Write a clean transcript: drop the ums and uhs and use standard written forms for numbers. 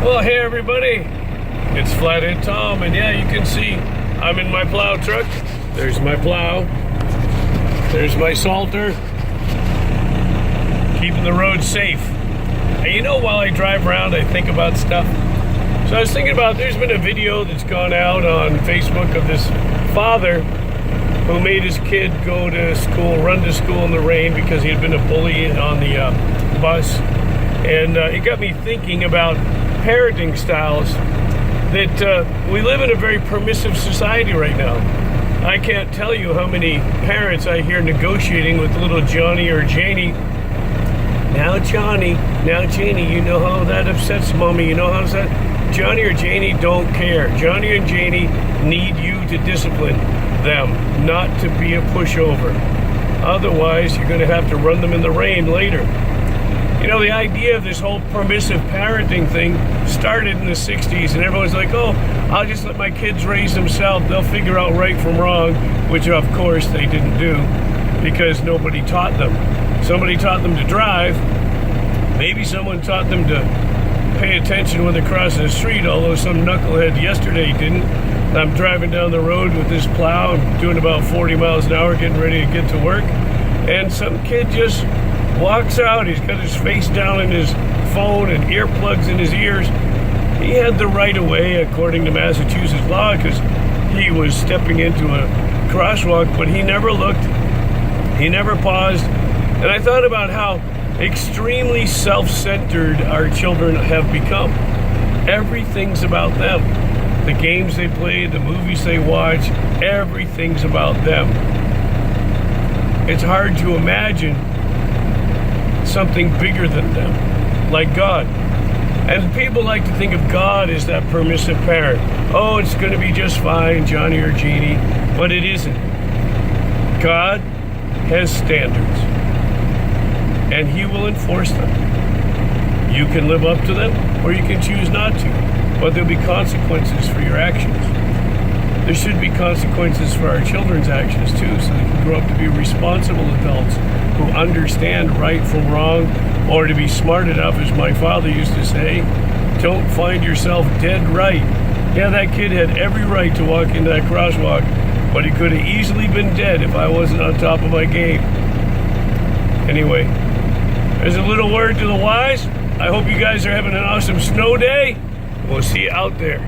Well, hey everybody, it's Flathead Tom, and yeah, you can see I'm in my plow truck. There's my plow. There's my salter. Keeping the road safe. And you know, while I drive around, I think about stuff. So I was thinking about, there's been a video that's gone out on Facebook of this father who made his kid go to school, run to school in the rain because he had been a bully on the bus. And it got me thinking about parenting styles, that we live in a very permissive society right now. I can't tell you how many parents I hear negotiating with little Johnny or Janie. Now Johnny, now Janie, you know how that upsets mommy, you know how that? Johnny or Janie don't care. Johnny and Janie need you to discipline them, not to be a pushover. Otherwise, you're going to have to run them in the rain later. You know, the idea of this whole permissive parenting thing started in the 60s, and everyone's like, oh, I'll just let my kids raise themselves. They'll figure out right from wrong, which of course they didn't do because nobody taught them. Somebody taught them to drive. Maybe someone taught them to pay attention when they're crossing the street, although some knucklehead yesterday didn't. I'm driving down the road with this plow. I'm doing about 40 miles an hour, getting ready to get to work, and some kid just walks out. He's got his face down in his phone and earplugs in his ears. He had the right of way according to Massachusetts law because he was stepping into a crosswalk, but he never looked. He never paused. And I thought about how extremely self-centered our children have become. Everything's about them. The games they play, the movies they watch, everything's about them. It's hard to imagine something bigger than them, like God. And people like to think of God as that permissive parent. Oh, it's going to be just fine, Johnny or Jeannie, but it isn't. God has standards, and He will enforce them. You can live up to them, or you can choose not to, but there'll be consequences for your actions. There should be consequences for our children's actions too, so they can grow up to be responsible adults who understand right from wrong, or to be smart enough, as my father used to say, don't find yourself dead right. Yeah, that kid had every right to walk into that crosswalk, but he could have easily been dead if I wasn't on top of my game. Anyway, there's a little word to the wise. I hope you guys are having an awesome snow day. We'll see you out there.